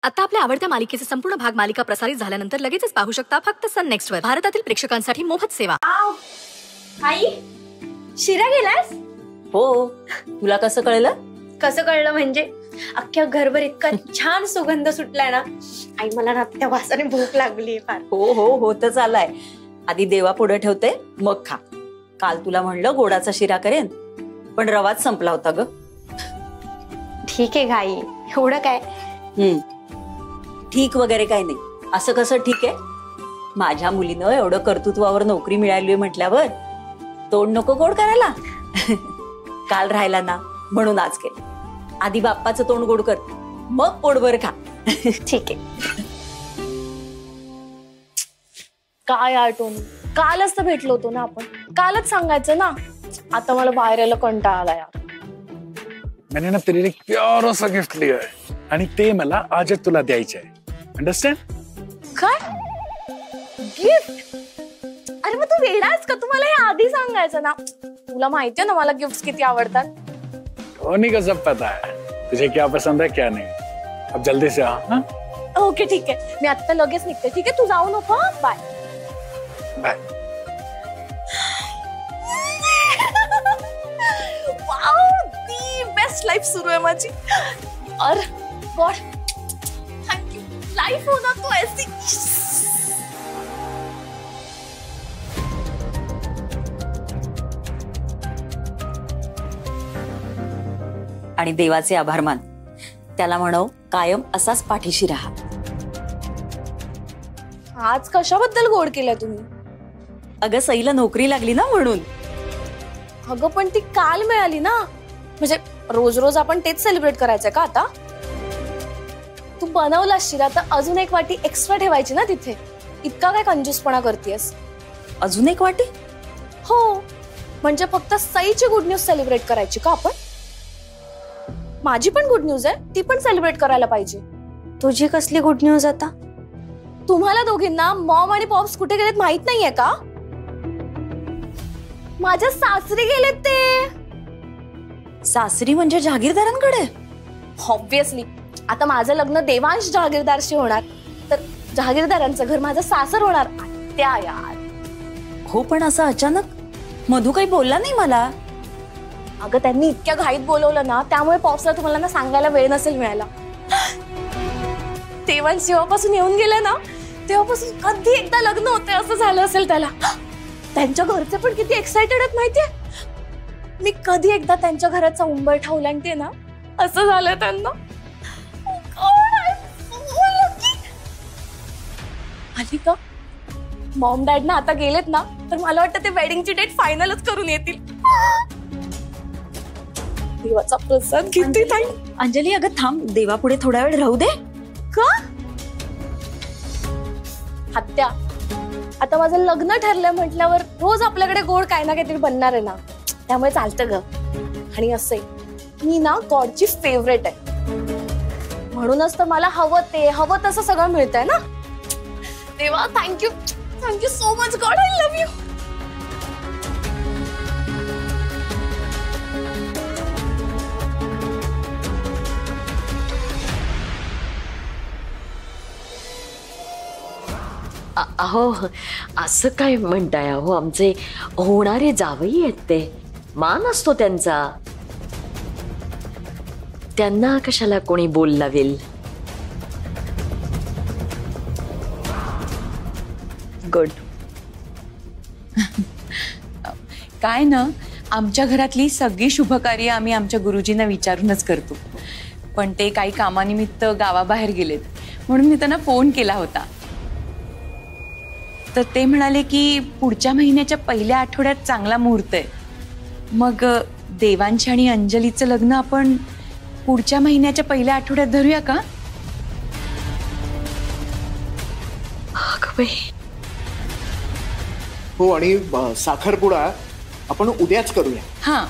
आता आपल्या आवडत्या मालिकेचे संपूर्ण भाग मालिका प्रसारित झाल्यानंतर लगेचच पाहू शकता फक्त सन नेक्स्ट वर. भारतातील प्रेक्षकांसाठी मोफत सेवा. आई शिरा गेलास? हो. तुला कसं कळलं? कसं कळलं म्हणजे अख्ख्या घरभर इतका छान सुगंध सुटलाय ना. आई मला ना त्या वासाने भूक लागली फार. हो हो होतच आलाय. आधी देवा पुढे ठेवते मग खा. काल तुला म्हणलं गोडाचा शिरा करेन पण रवाच संपला होता ग. ठीक आहे घाई, एवढं काय. ठीक वगैरे काय नाही. असं कसं ठीक आहे? माझ्या मुलीनं एवढं कर्तृत्वावर नोकरी मिळाली म्हटल्यावर तोंड नको गोड करायला. काल राहिला ना म्हणून आज केलं. आधी बाप्पाचं तोंड गोड कर मग पोटभर खा. ठीक आहे. काय आठवण, कालच तर भेटलो होतो ना आपण. कालच सांगायचं ना. आता मला बाहेर यायला कंटाळा आला यार. मैंने ना तेरे लिए प्यारा सा गिफ्ट लिया है आणि ते मला आज तुला द्यायचे आहे. अंडरस्टँड? काय गिफ्ट? अरे मग तू वेडास का? तुम्हाला हे आधी सांगायचं ना. तुला माहितीये ना मला गिफ्ट किती आवडतात. उन्हीं को सब पता है तुझे क्या पसंद है क्या नहीं. अब जल्दी से आ. ओके ठीक आहे, मी आता लगेच निघते. ठीक आहे, तू जाऊ नको. Bye bye. बेस्ट लाइफ शुरू है माझी. और गॉड थैंक यू. लाइफ होना तो ऐसी. आणि देवाचे आभार मान. त्याला म्हणव कायम असाच पाठीशी राहा. आज कशाबद्दल गोड केलं तुम्ही? अगं सईला नोकरी लागली ना म्हणून. अगं पण ती काल मिळाली ना. म्हणजे रोज रोज आपण तेच सेलिब्रेट करायचंय का आता? तू बनवला शिरा तर अजून एक वाटी एक्स्ट्रा ठेवायची ना तिथे. इतका काय कंजूसपणा करतेस? अजून एक वाटी? हो, म्हणजे फक्त सईची गुड न्यूज सेलिब्रेट करायची का आपण? माझी पण गुड न्यूज आहे, ती पण सेलिब्रेट करायला पाहिजे. तुझी कसली गुड न्यूज आता? तुम्हाला दोघींना मॉम आणि पॉप्स कुठे गेलेत माहित नाहीये का? माझ्या सासरी गेलेत ते. सासरी म्हणजे जहागीरदारांकडे? ऑब्विसली. आता माझं लग्न देवांश जहागीरदारशी होणार तर जहागीरदारांचं घर माझं सासर होणार. त्या यार. हो पण असं अचानक मधू काही बोलला नाही मला. अगं त्यांनी इतक्या घाईत बोलवलं ना, त्यामुळे पॉप्सला तुम्हाला ना सांगायला वेळ नसेल मिळाला. देवांश जेव्हापासून येऊन गेले ना तेव्हापासून कधी एकदा लग्न होते असं झालं असेल त्याला. त्यांच्या घरचे पण किती एक्साइटेड आहेत माहितीये. मी कधी एकदा त्यांच्या घराचा उंबरठा ओलांडते ना असं झालं त्यांना. आली का? मॉम डॅड ना आता गेलेत ना तर मला वाटतं ते वेडिंगची डेट फायनलच करून येतील. देवाचा प्रसाद किती ताई. अंजली अगं थांब, देवापुढे थोडा वेळ राहू दे. का? हत्या, आता माझं लग्न ठरलंय म्हटल्यावर रोज आपल्याकडे गोड काय ना काहीतरी बनणार आहे ना. त्यामुळे चालतं ग. आणि असंही मी ना गॉडची फेवरेट आहे म्हणूनच तर मला हवं तसं सगळं मिळतंय ना. देवा thank you so much God. I love you. अहो असं काय म्हणताय? अहो आमचे होणारे जावई आहेत ते. मान असतो त्यांचा. त्यांना कशाला कोणी बोल लावेल? गुड. काय ना, आमच्या घरातली सगळी शुभकार्य आम्ही आमच्या गुरुजींना विचारूनच करतो. पण ते काही कामानिमित्त गावाबाहेर गेलेत म्हणून मी त्यांना फोन केला होता. तर ते म्हणाले की पुढच्या महिन्याच्या पहिल्या आठवड्यात चांगला मुहूर्त आहे. मग देवांश आणि अंजलीचं लग्न आपण पुढच्या महिन्याच्या पहिल्या आठवड्यात धरूया का? हो आणि साखरपुडा आपण उद्याच करूया. हां.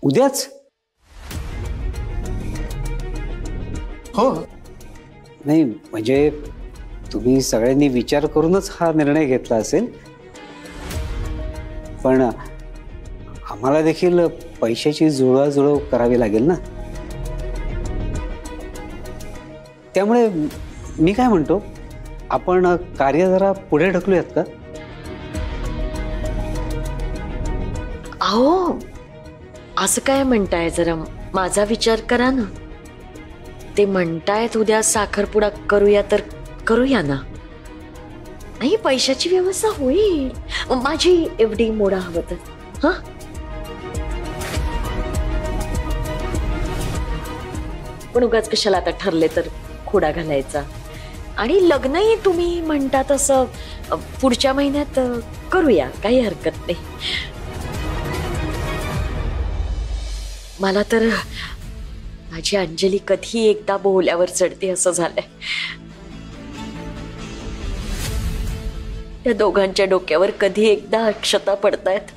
उद्याच? हो. नाही म्हणजे तुम्ही सगळ्यांनी विचार करूनच हा निर्णय घेतला असेल. पण आम्हाला देखील पैशाची जुळवाजुळव करावी लागेल ना. त्यामुळे मी काय म्हणतो, आपण कार्य जरा पुढे ढकलूयात का? अहो असं काय म्हणताय, जरा माझा विचार करा ना. ते म्हणतायत उद्या साखरपुडा करूया तर करूया ना. नाही, पैशाची व्यवस्था होईल. माझी एवढी मोडा हवं तर. हा, पण उगाच कशाला आता ठरले तर खोडा घालायचा. आणि लग्नही तुम्ही म्हणता तसं पुढच्या महिन्यात करूया, काही हरकत नाही. मला तर माझी अंजली कधी एकदा बोहल्यावर चढते असं झालंय. त्या दोघांच्या डोक्यावर कधी एकदा अक्षता पडतायत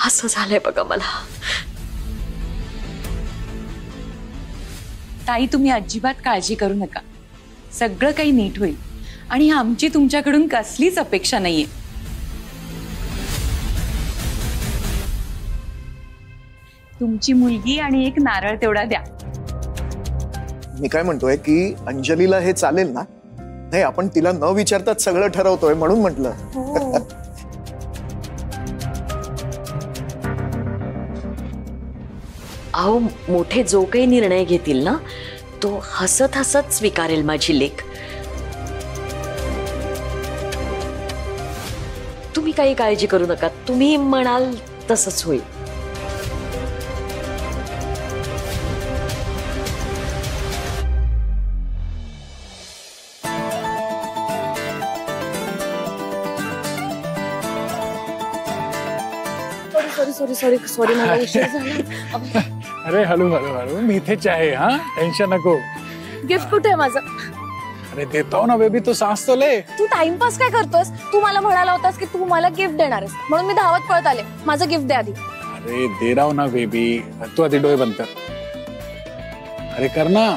असं झालंय बघा मला. ताई, तुम्ही अजिबात काळजी करू नका. सगळं काही नीट होईल आणि आमची तुमच्याकडून कसलीच अपेक्षा नाहीये. तुमची मुलगी आणि एक नारळ तेवढा द्या. मी काय म्हणतोय की अंजलीला हे चालेल ना? नाही, आपण तिला न विचारताच सगळं ठरवतोय म्हणून म्हटलं. अहो, मोठे जो काही निर्णय घेतील ना तो हसत हसत स्वीकारेल माझी लेक. तुम्ही काही काळजी करू नका. तुम्ही म्हणाल तसंच होईल. सॉरी मला उशीर झाला. अरे हळू हळू हळू, मी इथेच आहे. हा, टेन्शन नको. गिफ्ट कुठे आहे माझं? अरे देतो ना बेबी, तू सांस तो ले. तू टाइमपास काय करतोस? तू मला म्हणाला होतास की तू मला गिफ्ट देणार आहेस, म्हणून मी धावत पळत आले. माझं गिफ्ट दे आधी. अरे दे रहा हूं ना बेबी, तू आधी डोळे बंद कर. अरे कर ना.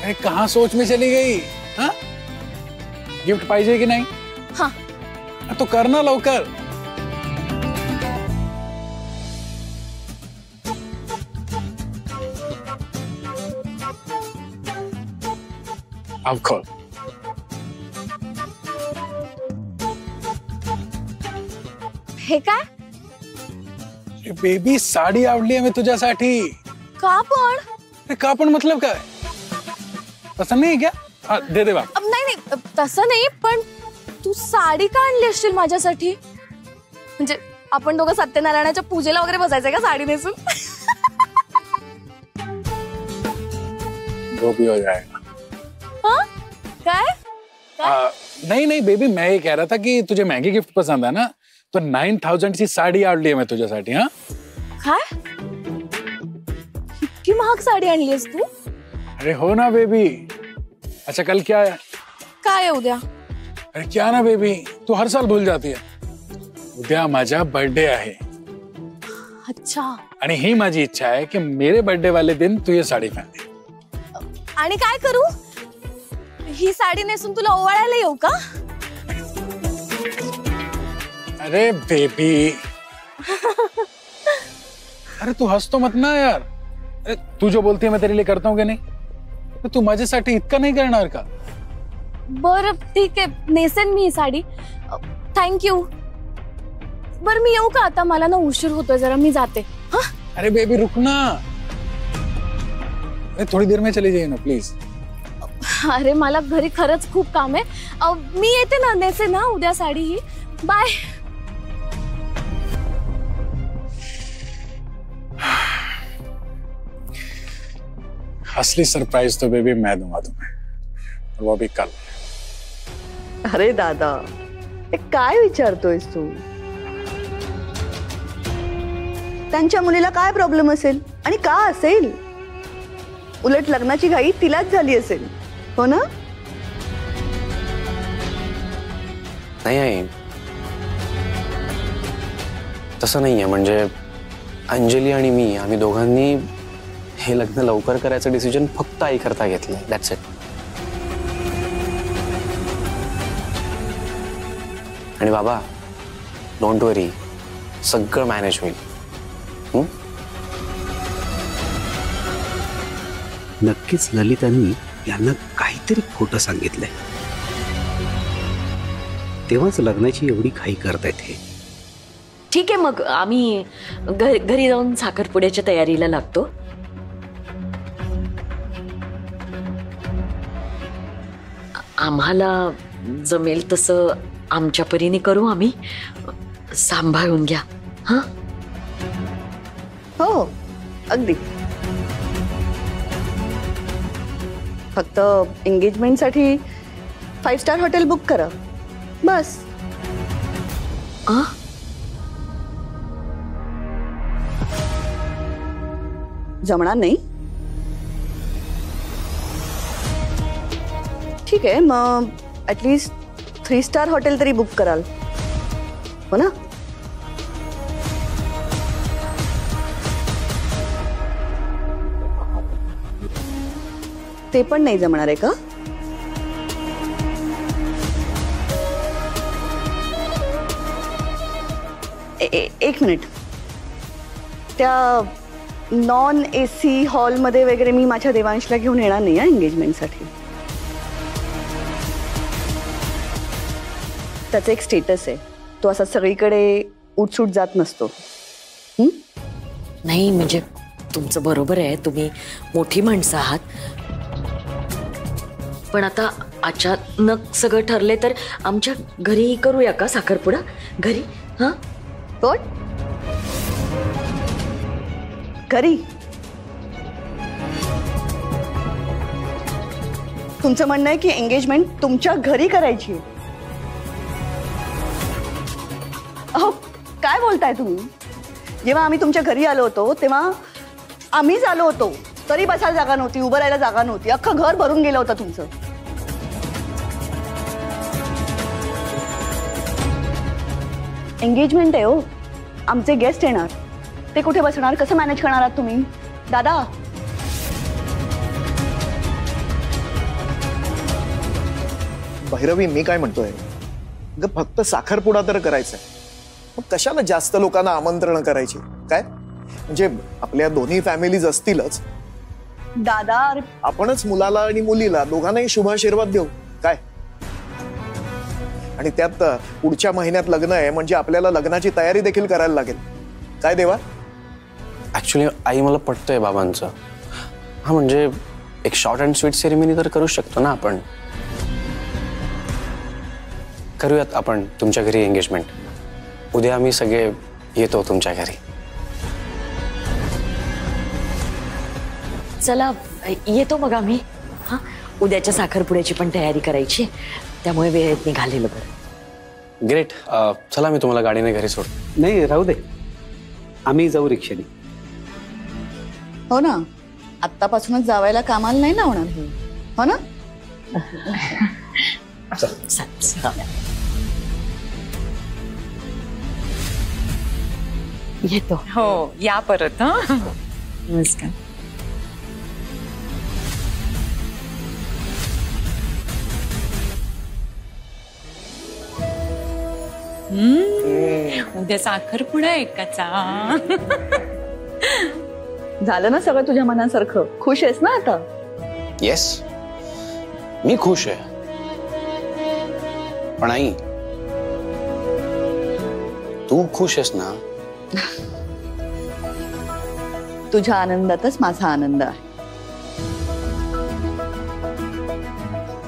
अरे कहाँ सोच में चली गई? हाँ, गिफ्ट पाहिजे की नाही? हाँ. तो कर ना लवकर. अब खोल. हे काय? बेबी साडी आवडली आहे मी तुझ्यासाठी. का पण? अरे का पण मतलब काय? पसंद नाही क्या? हाँ, दे दे बाप. नाही, तसं नाही, पण तू साडी का आणली असशील माझ्यासाठी? म्हणजे आपण दोघं सत्यनारायणाच्या पूजेला वगैरे बसायचंय का साडी नेसून? वो भी हो जाएगा. हाँ? काय? नहीं नहीं बेबी, मैं ये कह रहा था कि तुझे महंगी गिफ्ट पसंद है ना, तो 9,000 ची साडी आवडली आहे मैं तुझ्यासाठी. हाँ, काय? इतकी महाग साडी आणलीस तू? अरे हो ना बेबी. अच्छा कल क्या है? काय आहे उद्या? अरे क्या ना बेबी, तू हर साल भूल जाती है. उद्या माझा बर्थडे आहे. अच्छा. आणि ही माझी इच्छा आहे की मेरे बर्थडे वाले दिन तू ये साडी पहने. आणि काय करू? ही साडी नेसून तुला ओवाळायला येऊ का? अरे बेबी. अरे तू हंस तो मत ना यार. अरे तू जो बोलती है मैं तेरे लिए करता हूँ कि नहीं? तो तू माझ्यासाठी इतका नाही करणार का? बरं ठीक आहे, नेसेन मी ही साडी. थँक्यू. बरं मी येऊ का आता? मला ना उशीर होतोय जरा, मी जाते. हाँ? अरे बेबी रुक ना. अरे थोड़ी देर में चली जाइए ना प्लीज. अरे मला घरी खरंच खूप काम आहे. मी येते ना, नेसे ना उद्या साडी ही. बाय. असली सरप्राइज तो बेबी मैं दूंगा तुम्हें, और वो भी कल. अरे दादा, हे काय विचारतोयस तू? त्यांच्या मुलीला काय प्रॉब्लेम असेल आणि का असेल? उलट लग्नाची घाई तिलाच झाली असेल, हो ना? नाही आहे, तसं नाहीये. म्हणजे अंजली आणि मी, आम्ही दोघांनी हे लग्न लवकर करायचं डिसिजन फक्त आई करता घेतलंय. That's it. आणि बाबा, डोंट वरी, सगळं मॅनेज होईल. नक्कीच ललितांनी यांना काहीतरी खोटं सांगितलंय, तेव्हाच लग्नाची एवढी घाई करतायत हे. ठीक आहे, मग आम्ही घरी जाऊन साखरपुड्याच्या तयारीला लागतो. आम्हाला जमेल तसं आमच्या परीने करू आम्ही. सांभाळून घ्या. हा, हो अगदी. फक्त एंगेजमेंटसाठी 5 स्टार हॉटेल बुक करा बस. जमणार नाही? ठीक आहे, मग ऍटलीस्ट 3 स्टार हॉटेल तरी बुक कराल, हो ना? ते पण नाही जमणार आहे का? एक मिनिट. त्या नॉन AC हॉलमध्ये वगैरे मी माझ्या देवांशला घेऊन येणार नाही एंगेजमेंटसाठी. त्याचं एक स्टेटस आहे, तो असा सगळीकडे उठसूट जात नसतो. नाही म्हणजे तुमचं बरोबर आहे, तुम्ही मोठी माणसं आहात. पण आता अचानक सगळं ठरले तर आमच्या घरी करूया का साखरपुडा? घरी? हा, कोण घरी? तुमचं म्हणणं आहे की एंगेजमेंट तुमच्या घरी करायची? अहो काय बोलताय तुम्ही? जेव्हा आम्ही तुमच्या घरी आलो होतो तेव्हा आम्हीच आलो होतो, तरी बसायला जागा नव्हती, उभं राहायला जागा नव्हती, अख्खं घर भरून गेलं होतं तुमचं. एंगेजमेंट आहे हो, आमचे गेस्ट येणार, ते कुठे बसणार? कसं मॅनेज करणार आहात तुम्ही दादा? भैरवी, मी काय म्हणतोय, फक्त साखरपुडा तर करायचा आहे, मग कशाला जास्त लोकांना आमंत्रण करायची? काय म्हणजे आपल्या दोन्ही फॅमिलीज असतीलच. दादा आपणच मुलाला आणि मुलीला दोघांनाही शुभाशीर्वाद देऊ काय? आणि त्यात पुढच्या महिन्यात लग्न आहे, म्हणजे आपल्याला लग्नाची तयारी देखील करायला लागेल. काय देवा? ऍक्च्युली आई, मला पटतंय बाबांचं. हा म्हणजे एक शॉर्ट अँड स्वीट सेरेमनी तर करू शकतो ना आपण. करूयात आपण तुमच्या घरी एंगेजमेंट. उद्या आम्ही सगळे येतो तुमच्या घरी. चला येतो मग आम्ही. हा, उद्याच्या साखरपुड्याची पण तयारी करायची, त्यामुळे वेळेत निघालेलं बरं. ग्रेट. चला मी तुम्हाला गाडीने घरी सोडतो. नाही राहू दे, आम्ही जाऊ रिक्षाने. हो ना, आत्तापासूनच जावायला कामाला नाही ना होणार हे, हो ना? येतो. हो, या परत. हा, नमस्कार. उद्या साखरपुडा एकाचा. झालं ना सगळं तुझ्या मनासारखं? खुश आहेस ना आता? येस, मी खुश आहे. पण आई, तू खुश आहेस ना? तुझ्या आनंदातच माझा आनंद आहे.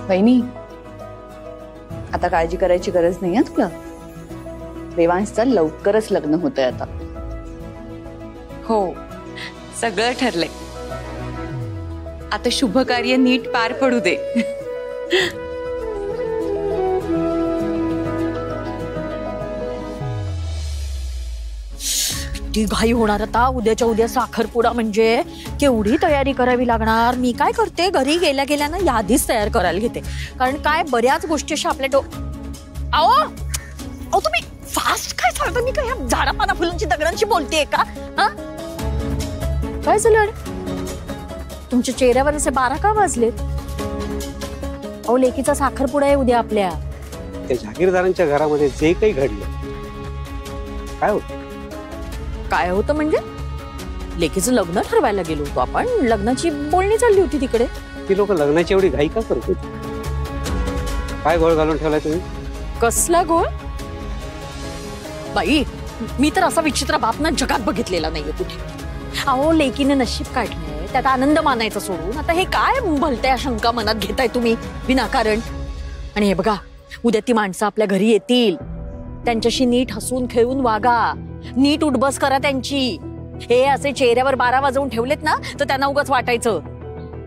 वहिनी, आता काळजी करायची गरज नाही आहे तुला. देवांशचं लवकरच लग्न होतंय आता. हो, सगळं ठरलंय. आता शुभ कार्य नीट पार पडू दे. ती घाई होणार आता. उद्याच्या उद्या साखरपुडा म्हणजे केवढी तयारी करावी लागणार. मी काय करते, घरी गेल्या गेल्या ना यादीच तयार करायला घेते. कारण काय बऱ्याच गोष्टी अशा आपल्या अहो तुम्ही फास्ट काय सांगता? मी काय झाडा पाना फुलांची दगडांची बोलतेय का? हा, काय झालं? तुमच्या चेहऱ्यावर असे 12 का वाजलेत? अहो लेकीचा साखरपुडा आहे उद्या आपल्या. त्या जागीरदारांच्या घरामध्ये जे काही घडलं काय होतं? काय होतं म्हणजे? लेकीचं लग्न ठरवायला गेलो होतो आपण. लग्नाची बोलणी चालली होती तिकडे. ती लोक लग्नाची एवढी घाई का करत होती? काय गोळ घालून ठेवलाय तुम्ही? कसला गोळ? बाई मी तर असा विचित्र बाप ना जगात बघितलेला नाहीये कुठे. अहो लेकीने नशीब काढलंय त्यात आनंद मानायचा सोडून आता हे काय भलत्या शंका मनात घेताय तुम्ही विनाकारण. आणि हे बघा उद्या ती माणसं आपल्या घरी येतील. त्यांच्याशी नीट हसून खेळून वागा. नीट उठबस करा त्यांची. हे असे चेहऱ्यावर 12 वाजवून ठेवलेत ना तर त्यांना उगाच वाटायचं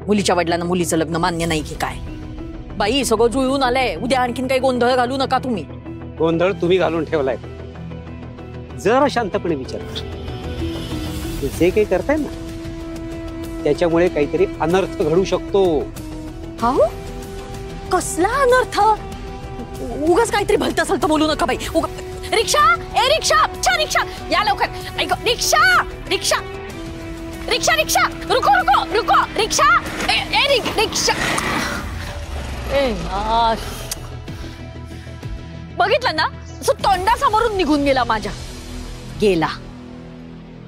मुलीच्या वडिलांना मुलीचं लग्न मान्य नाही की काय. बाई सगळं जुळून आलंय. उद्या आणखीन काही गोंधळ घालू नका तुम्ही. गोंधळ तुम्ही घालून ठेवलाय. जरा शांतपणे विचार कर. जे काही करताय ना त्याच्यामुळे काहीतरी अनर्थ घडू शकतो. हा कसला अनर्थ? उगाच काहीतरी भलतं सलतं बोलू नका बाई. रिक्षा ए रिक्षा अच्छा रिक्षा या लवकर. ऐक रिक्षा रिक्षा रिक्षा रिक्षा रुको रुको रुको रिक्षा ए रिक्षा. ए यार बघितलं ना असं तोंडासमोरून निघून गेला माझ्या. गेला.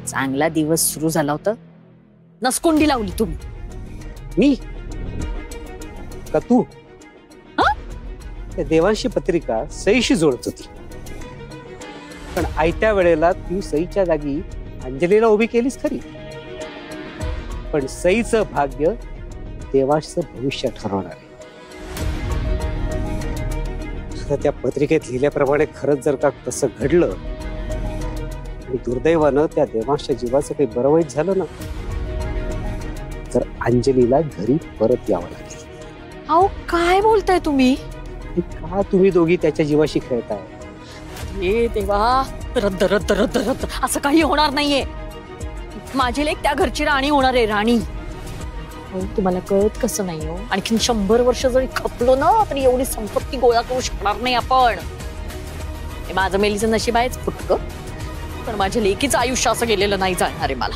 चांगला दिवस सुरू झाला होता. नसकुंडी लावली तुम्ही. मी का तू? त्या देवांशी पत्रिका सईशी जोडत होती पण आयत्या वेळेला तू सईच्या जागी अंजलीला उभी केलीस खरी पण सईचं भाग्य देवांचं भविष्य ठरवणार आहे. आता त्या पत्रिकेत लिहिल्याप्रमाणे खरंच जर का तसं घडलं आणि दुर्दैवानं त्या देवांच्या जीवाचं काही बरं वाईट झालं ना तर अंजलीला घरी परत यावं लागेल. अहो काय बोलताय तुम्ही? का तुम्ही दोघी त्याच्या जीवाशी खेळताय? हे देवा रद्द रद्द रद्द रद्द. असं काही होणार नाहीये. माझी लेक त्या घरची राणी होणार आहे. राणी. हो तुम्हाला कळत कसं नाही हो. आणखीन 100 वर्ष जरी खपलो ना तरी एवढी संपत्ती गोळा करू शकणार नाही आपण. हे माझं मेलीचं नशीब आहेच फुटकं पण माझ्या लेकीचं आयुष्य असं गेलेलं नाही जाणार आहे मला.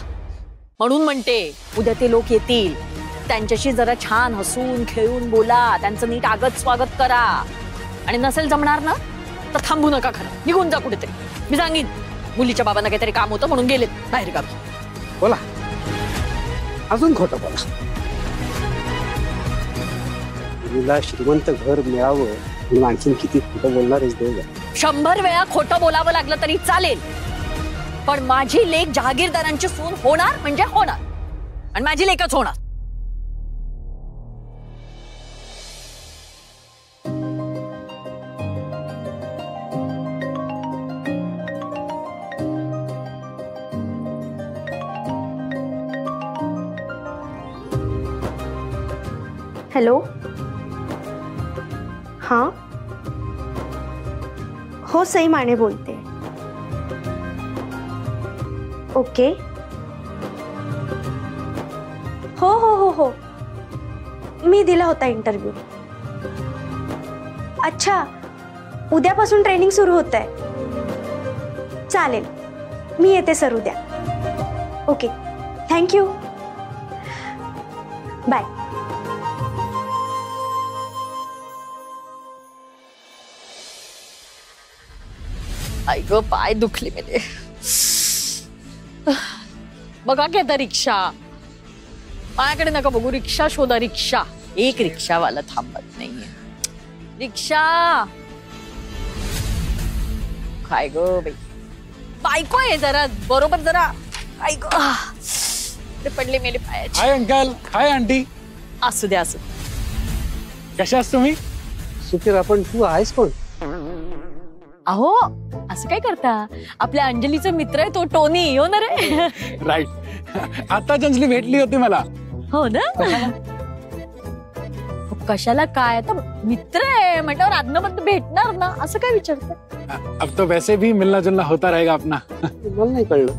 म्हणून म्हणते उद्या ते लोक येतील. त्यांच्याशी जरा छान हसून खेळून बोला. त्यांचं नीट आगत स्वागत करा. आणि नसेल जमणार ना तर थांबू नका. खरं निघून जा कुठेतरी. मी सांगीन मुलीच्या बाबांना काहीतरी काम होतं म्हणून गेलेत बाहेर गावी. बोला अजून खोटं बोला. मुलीला श्रीमंत घर मिळावं म्हणून आणखीन किती खोटं बोलणार आहेस देव. 100 वेळा खोटं बोलावं लागलं तरी चालेल पण माझी लेक जहागीरदारांची सून होणार म्हणजे होणार. आणि माझी लेकच होणार. हॅलो हां हो सई माने बोलते. ओके हो हो हो हो मी दिला होता इंटरव्ह्यू. अच्छा उद्यापासून ट्रेनिंग सुरू होत आहे. चालेल मी येते सर उद्या. Okay thank you bye. आई ग पाय दुखले मेले. बघा की आता रिक्षा. माझ्याकडे नका बघू. रिक्षा शोधा रिक्षा. एक रिक्षावाला थांबत नाहीये. रिक्षा काय ग बाई. बायको आहे जरा बरोबर जरा. आई ग ते पडले मेले पायाचे. Hi uncle. Hi aunty. असू द्या असू. कशास तुम्ही? सुखीर आपण तू आहेस कोण? अहो असं काय करता. आपल्या अंजलीचा मित्र आहे तो टोनी. हो ना रे. राईट. आता अंजली भेटली होती मला. हो ना. कशाला काय आता मित्र आहे म्हटल्यावर आदनमधनं भेटणार ना. असं काय विचारतं. अब तो वैसे भी मिलना जुलना होता रहेगा अपना. मला नाही कळलं.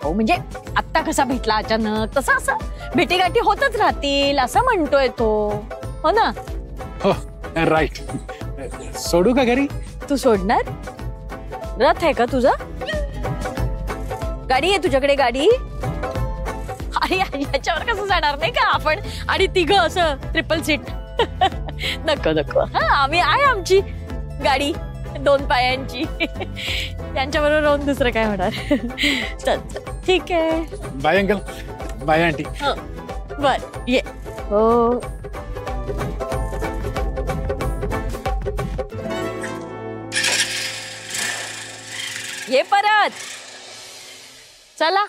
हो म्हणजे आत्ता कसा भेटला अचानक तसं असं भेटीगाठी होतच राहतील असं म्हणतोय तो. हो ना. हो राईट. सोडू का घरी? तू सोडणार? रथ आहे का तुझा? गाडी आहे तुझ्याकडे? गाडी आणि याच्यावर कसं जाणार नाही का आपण आणि तिघं असं ट्रिपल सीट. नको नको, हा आम्ही आहे आमची गाडी 2 पायांची, त्यांच्याबरोबर राहून दुसरं काय होणार. चल ठीक आहे. Bye uncle, bye aunty. बर ये. हो ये परत. चला.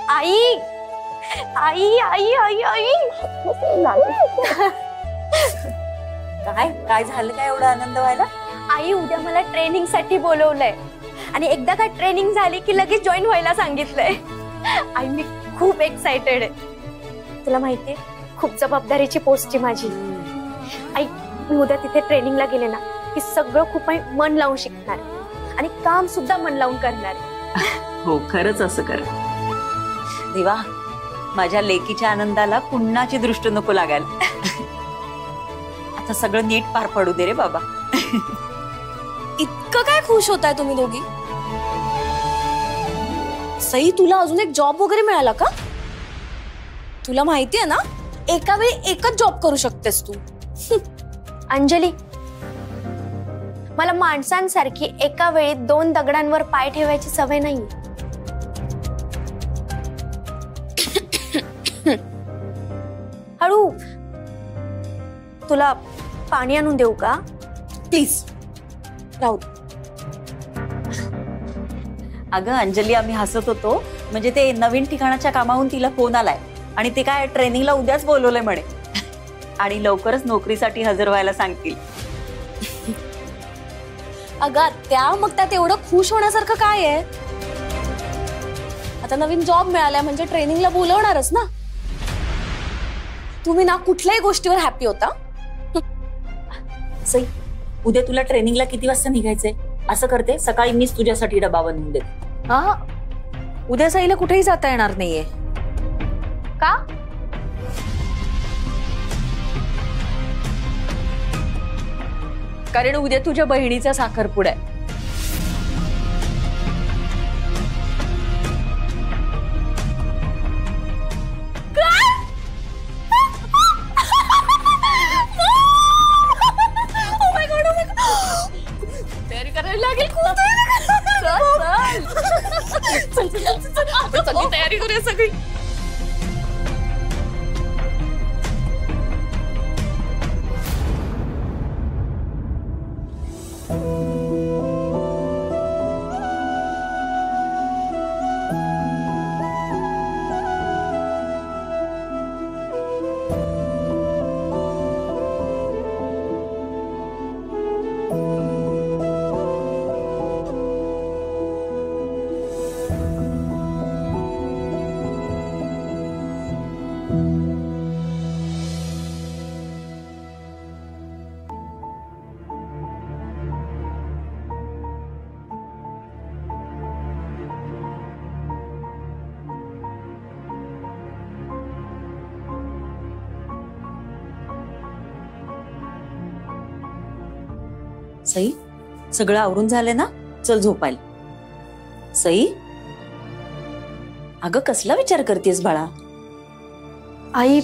आई आई आई आई आई काय काय झालं, काय एवढा आनंद व्हायला? आई उद्या मला ट्रेनिंग साठी बोलवलंय आणि एकदा का ट्रेनिंग झाली की लगेच जॉईन व्हायला सांगितलंय. आई मी खूप एक्साइटेड आहे. तुला माहितीये खूप जबाबदारीची पोस्ट आहे माझी. आई मी उद्या तिथे ट्रेनिंगला गेले ना की सगळं खूप मन लावून शिकणार आणि काम सुद्धा मन लावून करणार. हो खरंच असं कर. देवा, माझ्या लेकीच्या आनंदाला कुणाची दृष्ट नको लागायला. आता सगळं नीट पार पडू दे रे बाबा. इतकं काय खुश होताय तुम्ही दोघी? सई, तुला अजून एक जॉब वगैरे मिळाला का? तुला माहितीये ना एका वेळी एकच जॉब करू शकतेस तू. अंजली, मला माणसांसारखी एका वेळी 2 दगडांवर पाय ठेवायची सवय नाही. हळू. तुला पाणी आणून देऊ का? प्लीज राहू. अगं अंजली, आम्ही हसत होतो म्हणजे ते नवीन ठिकाणाच्या कामाहून तिला फोन आलाय आणि ते काय ट्रेनिंगला उद्याच बोलवलंय म्हणे आणि लवकरच नोकरीसाठी हजर व्हायला सांगतील. अगं त्या मग त्यात एवढं खुश होण्यासारखं काय आहे? आता नवीन जॉब मिळालाय म्हणजे ट्रेनिंगला बोलवणारच ना. तुम्ही ना कुठल्याही गोष्टीवर हॅपी होता. सई, उद्या तुला ट्रेनिंगला किती वाजता निघायचंय? असं करते, सकाळी मीच तुझ्यासाठी डबा बनवून देते. हा, उद्या साईला कुठेही जाता येणार नाहीये. का? कारण उद्या तुझ्या बहिणीचा साखरपुडा आहे. तयारी करायला लागेल खूप. चल तयारी करूया सगळी. सई, सगळं आवरून झालंय ना? चल झोपायला. सई, अगं कसला विचार करतेस बाळा? आई,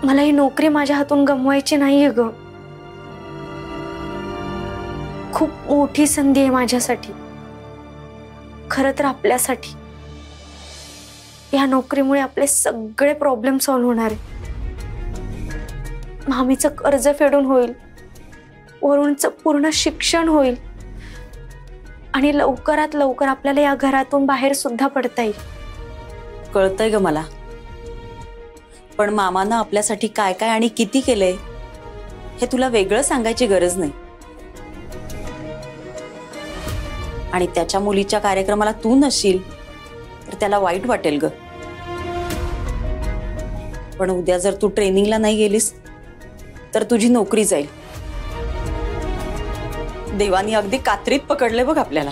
मला ही नोकरी माझ्या हातून गमवायची नाहीये ग. खूप मोठी संधी आहे माझ्यासाठी, खरं तर आपल्यासाठी. या नोकरीमुळे आपले सगळे प्रॉब्लेम सॉल्व्ह होणार आहे. मामीचं कर्ज फेडून होईल, वरुणचं पूर्ण शिक्षण होईल आणि लवकरात लवकर आपल्याला या घरातून बाहेर सुद्धा पडता येईल. कळतंय ग मला, पण मामानं आपल्यासाठी काय काय आणि किती केलंय हे तुला वेगळं सांगायची गरज नाही. आणि त्याच्या मुलीच्या कार्यक्रमाला तू नसशील तर त्याला वाईट वाटेल ग. पण उद्या जर तू ट्रेनिंगला नाही गेलीस तर तुझी नोकरी जाईल. देवानी अगदी कात्रीत पकडले बघ आपल्याला.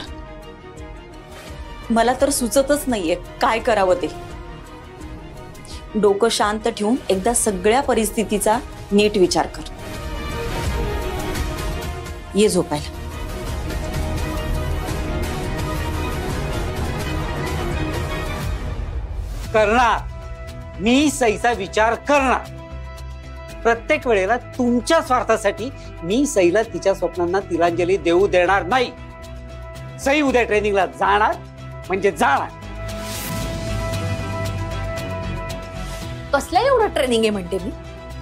मला तर सुचतच नाहीये काय करावं ते. डोकं शांत ठेवून एकदा सगळ्या परिस्थितीचा नीट विचार कर. ये झोपायला. करणार. मी सईचा विचार करणार. प्रत्येक वेळेला तुमच्या स्वार्थासाठी मी सईला तिच्या स्वप्नांना तिलांजली देऊ देणार नाही. सई उद्या ट्रेनिंगला जाणार म्हणजे जाणार. कसलं एवढं ट्रेनिंग आहे म्हणते मी?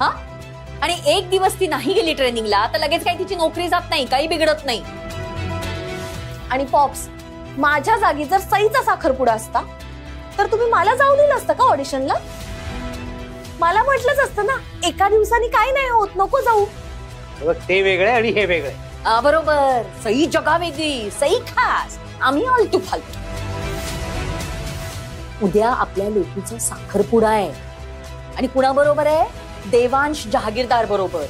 हा, आणि एक दिवस ती नाही गेली ट्रेनिंगला तर लगेच काही तिची नोकरी जात नाही, काही बिघडत नाही. आणि पॉप्स, माझ्या जागी जर सईचा साखरपुडा असता तर तुम्ही मला जाऊ दिलं असतं का ऑडिशनला? मला म्हटलंच असतं ना, एका दिवसाने काय नाही होत, नको जाऊ. ते वेगळे आणि हे वेगळे. बरोबर. सई जगा वेगळी, सई खास, आम्ही आलतू फालतू. उद्या आपल्या लेकीचा साखरपुडा आहे आणि कुणाबरोबर आहे? देवांश जहागीरदार बरोबर.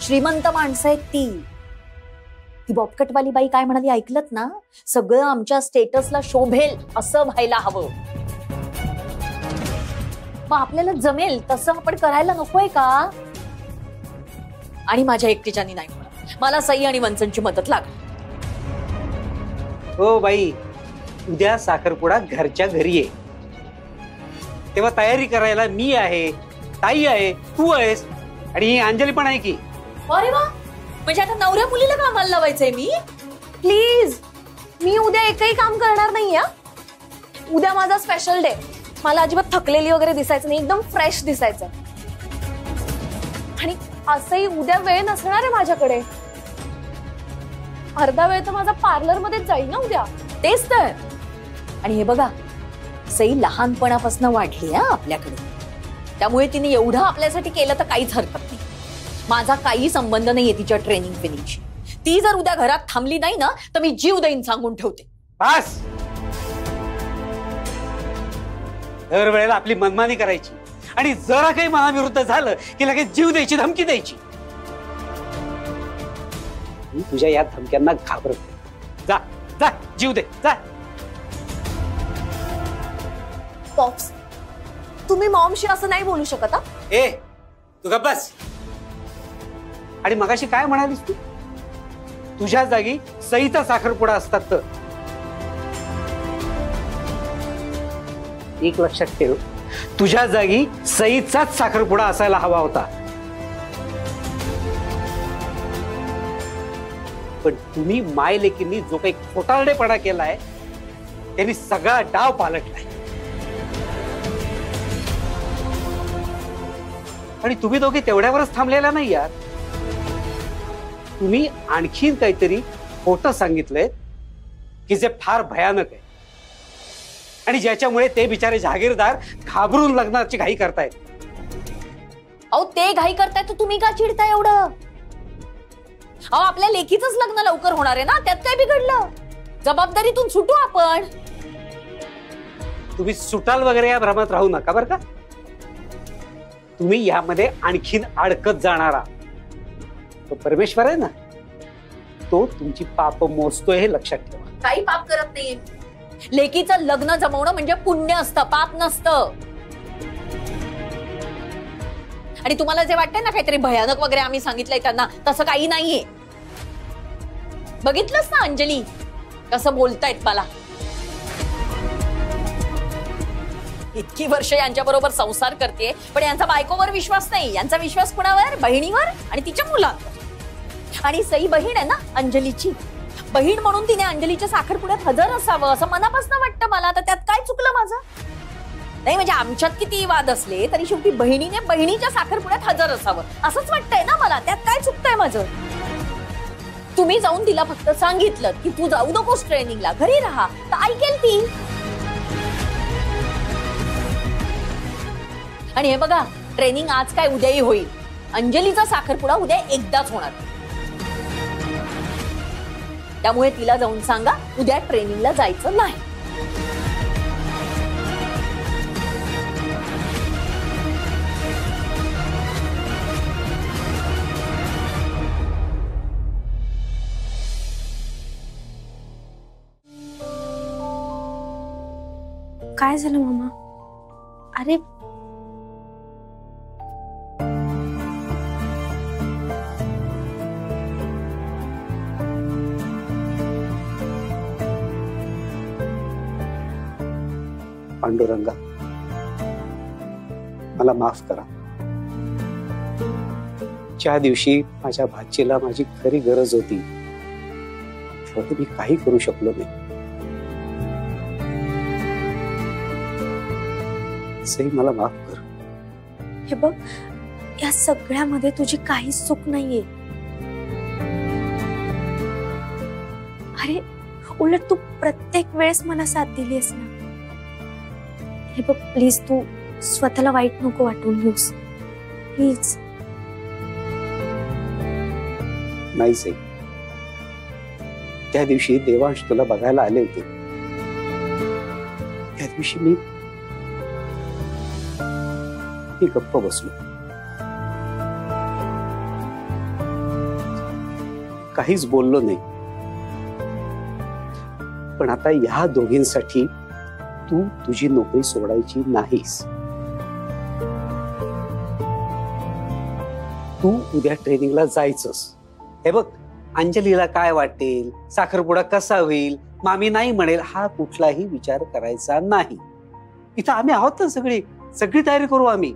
श्रीमंत माणसं आहेत ती बॉबकटवाली बाई काय म्हणाली ऐकलत ना? सगळं आमच्या स्टेटसला शोभेल असं व्हायला हवं. मग आपल्याला जमेल तसं आपण करायला नकोय का? आणि माझ्या एकटीच्यानी नाही होणार, मला सई आणि वंचनची मदत लागली. हो बाई, उद्या साखरपुडा घरच्या घरी आहे, तेव्हा तयारी करायला मी आहे, ताई आहे, तू आहेस आणि ही अंजली पण आहे की. अरे वा, म्हणजे आता नवऱ्या मुलीला कामाला लावायचंय मी? प्लीज, मी उद्या एकही काम करणार नाही. उद्या माझा स्पेशल डे. मला अजिबात थकलेली वगैरे दिसायचं नाही, एकदम फ्रेश दिसायचं. आणि असंही उद्या वेळ नसणार आहे माझ्याकडे. अर्धा वेळ तर माझा पार्लर मध्येच जाईल ना उद्या. तेच तर. आणि हे बघा, सई लहानपणापासून वाढली आपल्याकडे, त्यामुळे तिने एवढं आपल्यासाठी केलं तर काहीच हरकत नाही. माझा काही संबंध नाहीये तिच्या ट्रेनिंग फिनिंगशी. ती जर उद्या घरात थांबली नाही ना तर मी जीव देईन सांगून ठेवते. बस, दर वेळेला आपली मनमानी करायची आणि जरा काही मनाविरुद्ध झालं की लगेच जीव द्यायची, धमकी द्यायची. मी तुझ्या या धमक्यांना घाबरत. जा जा, जीव दे, जा. पॉप्स, तुम्ही मॉमशी असं नाही बोलू शकत. ए, तू गप्प बस. आणि मगाशी काय म्हणालीस तू? तुझ्या जागी सईचा साखरपुडा असतात तर. एक लक्षात ठेव, तुझ्या जागी सईचाच साखरपुडा असायला हवा होता. पण तुम्ही माय लेकींनी जो काही खोटारडेपणा केलाय त्यांनी सगळा डाव पालटलाय. आणि तुम्ही दोघे तेवढ्यावरच थांबलेला नाही यार. तुम्ही आणखीन काहीतरी खोटं सांगितलंय की जे फार भयानक आहे आणि ज्याच्यामुळे ते बिचारे जहागीरदार घाबरून लग्नाची घाई करतायत. अहो, ते घाई करताय तर तुम्ही का चिडताय एवढं? अहो, आपल्या लेकीचंच लग्न लवकर होणार आहे ना, त्यात काय बिघडलं? जबाबदारीतून सुटू आपण. तुम्ही सुटाल वगैरे या भ्रमात राहू नका बरं का. तुम्ही यामध्ये आणखीन अडकत जाणारा तो परमेश्वर आहे ना, तो तुमची पाप मोजतोय हे लक्षात ठेवा. काही पाप करत नाहीये. लेकीचं लग्न जमवणं म्हणजे पुण्य असतं, पाप नसतं. आणि तुम्हाला जे वाटतंय ना काहीतरी भयानक वगैरे आम्ही सांगितलंय त्यांना, तसं काही नाहीये. बघितलंस ना अंजली कसं बोलतायत मला. इतकी वर्ष यांच्या बरोबर संसार करते पण यांचा बायकोवर विश्वास नाही. यांचा विश्वास कुणावर? बहिणीवर आणि तिच्या मुलांवर. आणि सई बहीण आहे ना अंजलीची, बहीण म्हणून तिने अंजलीच्या साखरपुड्यात हजर असावं असं मनापासून वाटतं मला. तर त्यात काय चुकलं माझं? नाही म्हणजे आमच्यात किती वाद असले तरी शेवटी बहिणीने बहिणीच्या साखरपुड्यात हजर असावं असंच वाटतंय ना मला. त्यात काय चुकतंय माझं? तुम्ही जाऊन तिला फक्त सांगितलं की तू जाऊ नकोस ट्रेनिंगला, घरी राहा, तर ऐकेल ती. आणि हे बघा, ट्रेनिंग आज काय उद्याही होईल. अंजलीचा साखरपुडा उद्या एकदाच होणार, त्यामुळे तिला जाऊन सांगा उद्या ट्रेनिंगला जायचं नाही. काय झालं मामा? अरे पांडुरंगा, मला माफ करा. ज्या दिवशी माझ्या भाचीला माझी खरी गरज होती तेव्हा मी काही करू शकलो नाही. सई मला माफ कर. हे बघ, या सगळ्यामध्ये तुझी काहीच चूक नाहीये. अरे उलट तू प्रत्येक वेळेस मला साथ दिलीस ना. हे बघ प्लीज, तू स्वतःला वाईट नको वाटून घेऊस प्लीज. नाही सई, त्या दिवशी देवांश तुला बघायला आले होते. त्या दिवशी मी गप्प बसलो, काहीच बोललो नाही. पण आता या दोघींसाठी तू तुझी नोकरी सोडायची नाहीस. तू उद्या ट्रेनिंगला जायचंस. हे बघ, अंजलीला काय वाटेल, साखरपुडा कसा होईल, मामी नाही म्हणेल, हा कुठलाही विचार करायचा नाही. इथं आम्ही आहोत ना, सगळी तयारी करू आम्ही.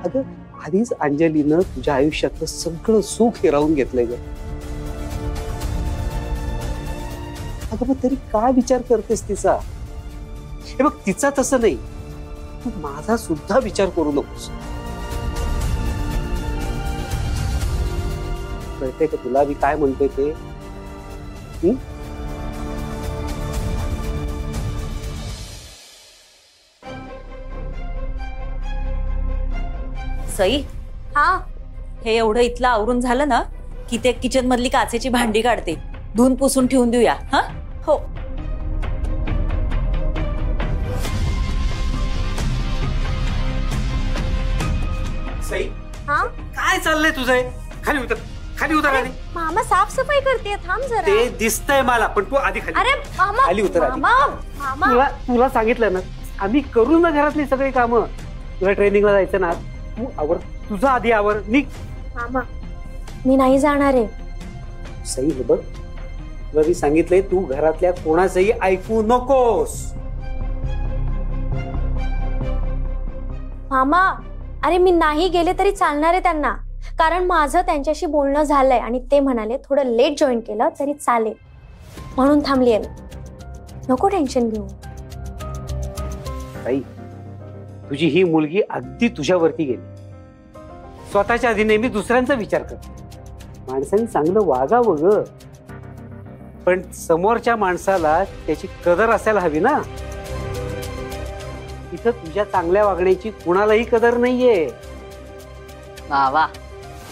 अगं आधीच अंजलीनं तुझ्या आयुष्यातलं सगळं सुख हिरावून घेतलंय ग. अगं मग तरी काय विचार करतेस तिचा? हे बघ, तिचा तसं नाही, तू माझा सुद्धा विचार करू नकोस. कळते का तुला मी काय म्हणतोय ते? सई, हा, हे एवढं इथलं आवरून झालं ना की ते किचन मधली काचेची भांडी काढते, धुवून पुसून ठेवून देऊया. हा हो. सई, हा, काय चाललंय तुझं? खाली उतर आधी. मामा साफसफाई करते, थांब जरा. ते दिसतंय मला, पण तू आधी खाली. अरे मामा, खाली उतर आधी. मामा, तुला सांगितलं ना, आम्ही करू ना घरातली सगळी कामं. तुला ट्रेनिंगला जायचं ना, तू आवर, तुझं आधी आवर, निघ. मामा मी नाही जाणार आहे. सई, हे बघ, तुला मी सांगितलंय, तू घरातल्या कोणाचंही ऐकू नकोस. मामा, अरे मी नाही गेले तरी चालणार आहे त्यांना, कारण माझं त्यांच्याशी बोलणं झालंय आणि ते म्हणाले थोडं लेट जॉईन केलं तरी चालेल, म्हणून थांबली आहे मी. नको टेन्शन घेऊ. ताई, तुझी ही मुलगी अगदी तुझ्यावरती गेली. स्वतःच्या आधी नेहमी दुसऱ्यांचा विचार कर. माणसाने चांगलं वागावं ग, पण समोरच्या माणसाला त्याची कदर असायला हवी ना. इथं तुझ्या चांगल्या वागण्याची कुणालाही कदर नाहीये. वा वा,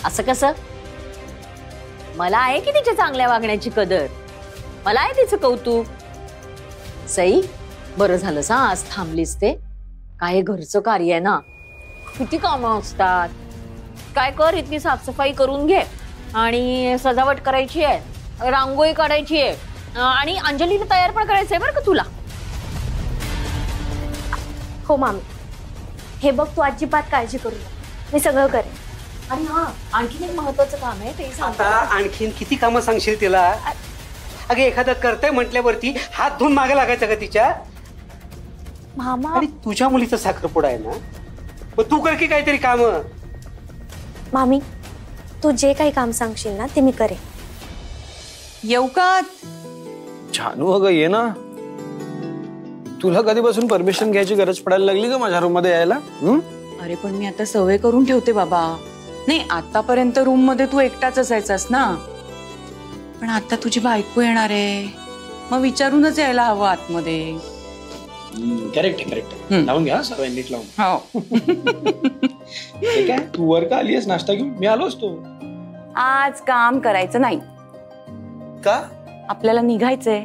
असं कसं? मला आहे की तिच्या चांगल्या वागण्याची कदर, मला आहे तिचं कौतुक. सई, बरं झालं सा आज थांबलीस ते. काय घरचं कार्य आहे ना, किती कामं असतात. काय कर, इतकी साफसफाई करून घे आणि सजावट करायची आहे, रांगोळी काढायची आहे आणि अंजलीला तयार पण करायचंय बरं का तुला. हो मामी, हे बघ तू अजिबात काळजी करू नका, मी सगळं करेन. आणि हा, आणखीन एक महत्वाचं काम आहे ते सांगतो. आता आणखीन किती कामं सांगशील तिला? अगे एखादं करतंय म्हटल्यावरती हात धुवून मागे लागायचं का तिच्या? मामा, आणि तुझ्या मुलीचा साखरपुडा आहे ना, मग तू कर की काहीतरी काम. मामी तू जे काही काम सांगशील ना ते मी करेन. येऊ का? जानू अगं ये ना. तुला कधीपासून परमिशन घ्यायची गरज पडायला लागली का माझ्या रूम मध्ये यायला? अरे पण मी आता सवय करून ठेवते बाबा. नाही, आतापर्यंत रूम मध्ये तू एकटाच असायचास ना, पण आता तुझी बायको येणार आहे, मग विचारूनच यायला हवं आतमध्ये. करेक्ट आहे, करेक्ट. लावून घ्या सवय नीट लावून. हो. ठीक आहे, तू वर का आलीस नाश्ता घेऊन? मी आलो असतो. आज काम करायचं नाही का? आपल्याला निघायचंय,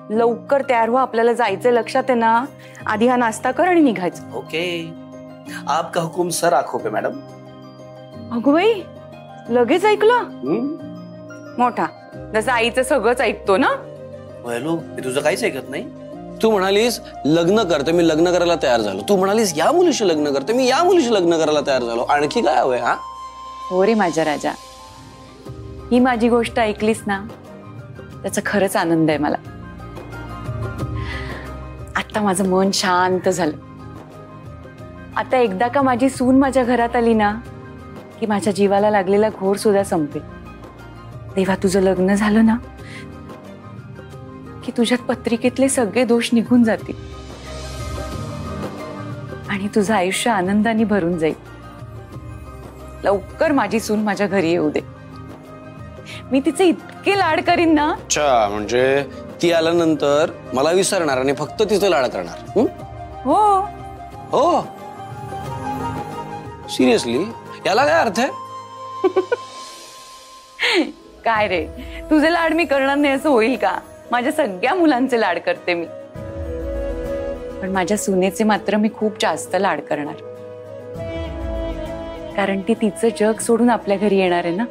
लवकर तयार व्हा, आपल्याला जायचंय. लक्षात आहे ना? आधी हा नाश्ता कर आणि निघायचं. ओके, आपका हुकुम सर आंखों पे मॅडम. अगो बाई, लगेच ऐकलं. मोठा, जसं आईचं सगळंच ऐकतो ना. हॅलो, मी तुझं काहीच ऐकत नाही. तू म्हणालीस लग्न करते, मी लग्न करायला तयार झालो. तू म्हणालीस या मुलीशी लग्न करते, मी या मुलीशी लग्न करायला तयार झालो. आणखी काय हवंय? हा, हो रे माझ्या राजा, ही माझी गोष्ट ऐकलीस ना, त्याचा खरंच आनंद आहे मला. आता माझं मन शांत झालं. आता एकदा का माझी सून माझ्या घरात आली ना की माझ्या जीवाला लागलेला घोर सुद्धा संपेल. तेव्हा तुझं लग्न झालं ना की तुझ्यात पत्रिकेतले सगळे दोष निघून जातील आणि तुझं आयुष्य आनंदाने भरून जाईल. लवकर माझी सून माझ्या घरी येऊ दे. मी तिचे इतके लाड करीन ना. अच्छा, म्हणजे ती आल्यानंतर मला विसरणार आणि फक्त तिचे लाड करणार. हो हो, सिरियसली? याला काय अर्थ आहे? काय रे, तुझे लाड मी करणार नाही असं होईल का? माझ्या सगळ्या मुलांचे लाड करते मी, पण माझ्या सुनेचे मात्र मी खूप जास्त लाड करणार. कारण ती तिचं जग सोडून आपल्या घरी येणार आहे ना.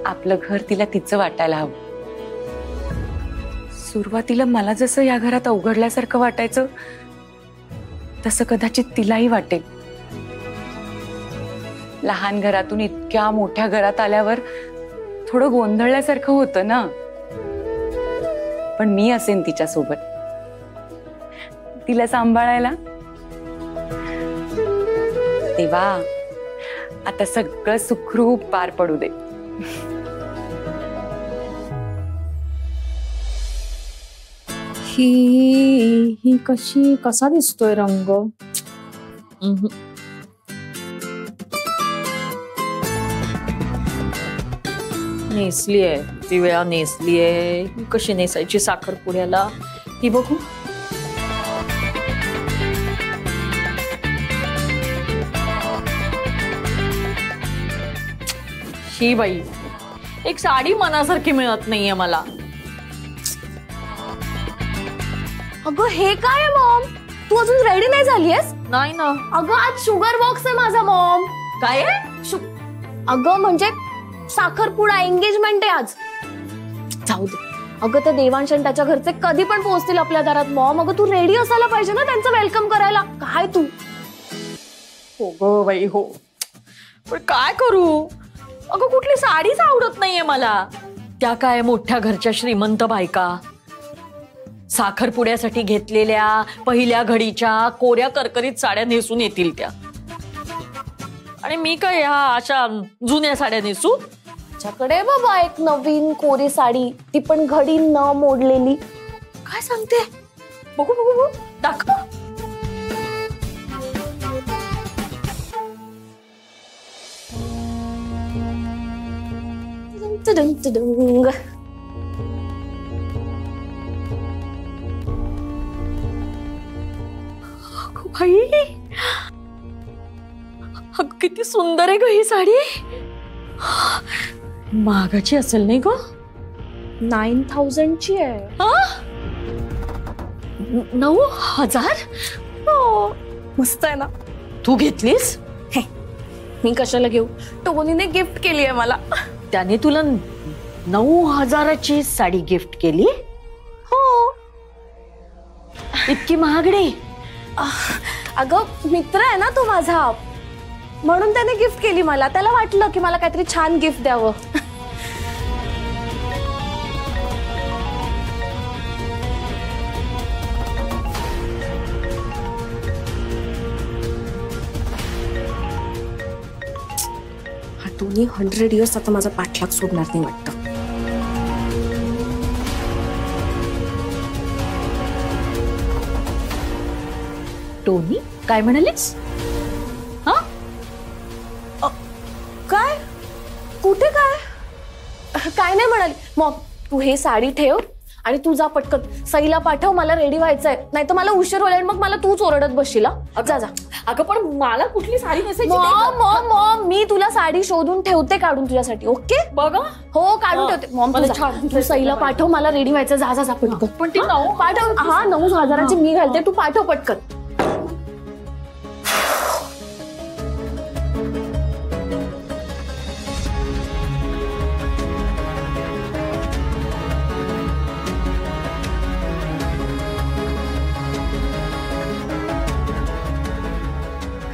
आपलं घर तिला तिचं वाटायला हवं. सुरुवातीला मला जसं या घरात अवघडल्यासारखं वाटायचं तसं कदाचित तिलाही वाटेल. लहान घरातून इतक्या मोठ्या घरात आल्यावर थोडं गोंधळल्यासारखं होतं ना. पण मी असेन तिच्या सोबत, तिला सांभाळायला. तेव्हा आता सगळं सुखरूप पार पडू दे. ही कसा दिसतोय रंग? नेसलीये ती वेळा नेसलीये. ही कशी नेसायची साखरपुड्याला ही बघू. ही बाई एक साडी मनासारखी मिळत नाहीये मला. अगं हे काय मॉम, तू अजून रेडी नाही झालीयस? नाही ना. अगं आज शुगर बॉक्स आहे माझा मॉम. काय आहे? अगं म्हणजे साखरपुडा, एंगेजमेंट आहे आज. जाऊ दे. अगं ते देवांश आणि त्याच्या घरचे कधी पण पोहोचतील आपल्या दारात मॉम. अगं तू रेडी असायला पाहिजे ना त्यांचं वेलकम करायला. काय तू? हो ग बाई हो, पण काय करू? अगं कुठली साडीच आवडत नाहीये मला. त्या काय मोठ्या घरच्या श्रीमंत बायका साखरपुड्यासाठी घेतलेल्या पहिल्या घडीच्या कोऱ्या करकरीत साड्या नेसून येतील त्या, आणि मी काय ह्या अशा जुन्या साड्या नेसू? तुझ्याकडे बाबा एक नवीन कोरी साडी, ती पण घडी न मोडलेली. काय सांगते? बघू बघू बघू, दाखव. भाई किती सुंदर आहे ग ही साडी. महागाची असेल नाही ग? 9,000ची आहे. 9,000? हो, मस्त आहे ना. तू घेतलीस? मी कशाला घेऊ, टोनीने गिफ्ट केली आहे मला. त्याने तुला 9,000ची साडी गिफ्ट केली? हो. इतकी महागडी? अगं मित्र आहे ना तो माझा, म्हणून त्याने गिफ्ट केली मला. त्याला वाटलं की मला काहीतरी छान गिफ्ट द्यावं. हा टोनी 100 इयर्स आता माझा पाठलाग सोडणार नाही वाटतं. टोनी काय म्हणालीस? हा काय? कुठे काय? काय नाही म्हणाली. मग तू हे साडी ठेव आणि तू जा पटकन. सईला पाठव, मला रेडी व्हायचंय, नाही तर मला उशीर होईल. मग मला तूच ओरडत बसशील. जा जा. अगं पण मला कुठली साडी नेसायची? मॉम मी तुला साडी शोधून ठेवते काढून तुझ्यासाठी. ओके बघा. हो काढून ठेवते. मॉम तू सईला पाठव, मला रेडी व्हायचं. जा जा जा पटकन. पण ती पाठव. हा 9,000ची मी घालते, तू पाठव पटकन.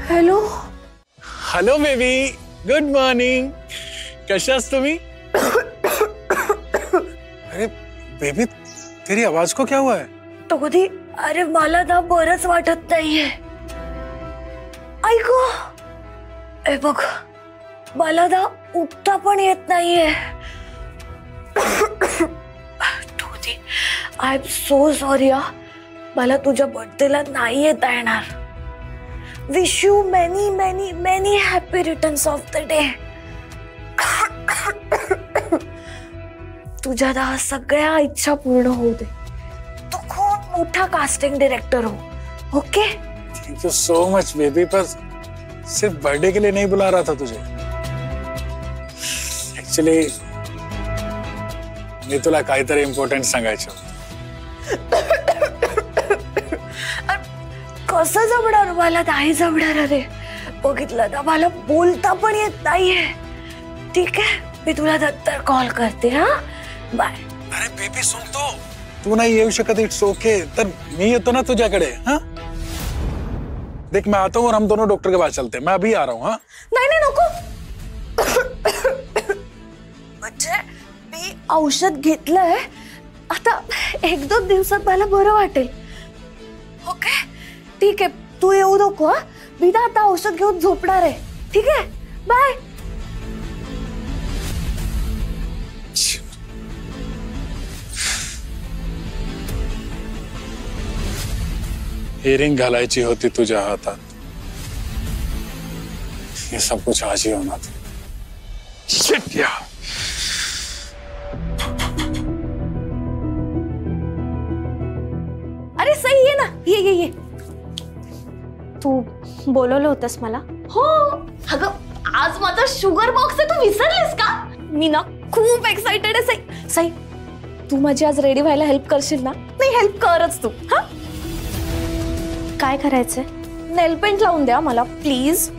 Hello. Hello baby, good morning. कशास तुम्ही? अरे बेबी, तेरी आवाज को क्या हुआ है? टोनी अरे मला ना बरंच वाटत नाहीये. ऐक ए बघ, मला ना उठता पण येत नाहीये. I am so sorry. मला तुझ्या बर्थडेला नाही येता येणार. Wish you many many many happy returns of the day. तुझ्या ना सगळ्या इच्छा पूर्ण होऊ दे. तू खूप मोठा कास्टिंग डायरेक्टर हो. Okay. Thank you so much baby. पर सिर्फ बर्थडे के लिए नहीं बुला रहा था तुझे. एक्चुअली मी तुला काहीतरी इम्पॉर्टंट सांगायचं. कसं जमणार? मला नाही जमणार. अरे बघितलं ना, मला बोलता पण येत नाहीये. ठीक आहे, मी तुला नंतर कॉल करते. हा, बाय. अरे बेबी सुन तो, तू नाही येऊ शकत. It's okay. तर मी येतो ना तुझ्याकडे. हाँ देख, मैं आता हूँ और हम दोनों डॉक्टर के पास चलते हैं. मैं अभी आ रहा हूँ. हाँ नाही नाही नको. म्हणजे मी औषध घेतलंय. आता 1-2 दिवसात मला बरं वाटेल. ओके ठीक आहे, तू येऊ नको. मी ना आता औषध घेऊन झोपणार आहे. ठीक आहे, बाय. इयरिंग घालायची होती तुझ्या हातात. ये सब कुछ आज ही होना था. Shit, यार. अरे सही आहे ना. ये तू बोलवलं होतंस मला? हो अगं, आज माझा शुगर बॉक्स आहे. तू विसरलीस का? मी ना खूप एक्साइटेड आहे. सई सई, तू माझी आज रेडी व्हायला हेल्प करशील ना? नाही, हेल्प करच तू. हा, काय करायचंय? नेल पेंट लावून द्या मला प्लीज.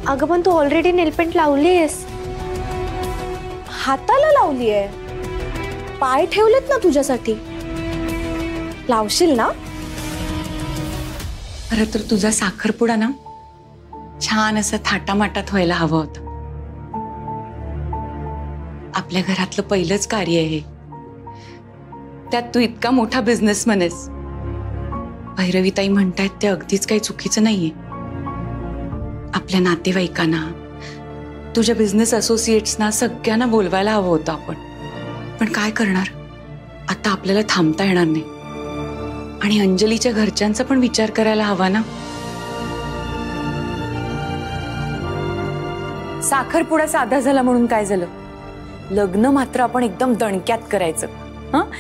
अगं पण तू ऑलरेडी नेलपेंट लावली आहेस. हाताला लावली आहे. पाय ठेवलेत ना तुझ्यासाठी. लावशील ना? खरं तर तुझा साखरपुडा ना छान असं थाटामाटात व्हायला हवं होतं. आपल्या घरातलं पहिलंच कार्य आहे. त्यात तू इतका मोठा बिझनेसमॅन आहेस. भैरवीताई म्हणतायत ते अगदीच काही चुकीचं नाहीये. आपल्या नातेवाईकांना, तुझ्या बिझनेस असोसिएट्सना सगळ्यांना बोलवायला हवं होतं आपण. पण काय करणार, आता आपल्याला थांबता येणार नाही. आणि अंजलीच्या घरच्यांचा पण विचार करायला हवा ना. साखरपुडा साधा झाला म्हणून काय झालं? लग्न मात्र आपण एकदम दणक्यात करायचं. हं,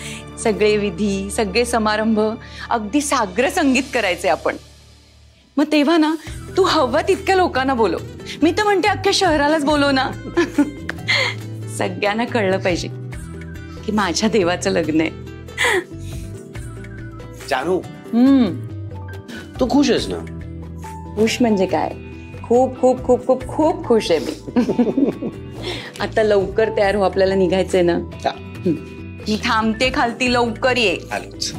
सगळे विधी, सगळे समारंभ अगदी साग्र संगीत करायचे आपण. मग तेव्हा ना तू हवं तितक्या लोकांना बोलव. मी तर म्हणते अख्ख्या शहरालाच बोलव ना. सगळ्यांना कळलं पाहिजे की माझ्या देवाचं लग्न आहे. जानू, तू खुश आहेस ना? खुश म्हणजे काय, खूप खूप खूप खूप खूप खुश आहे मी. आता लवकर तयार हो, आपल्याला निघायचंय ना. मी थांबते खालती, लवकर ये. आलोच.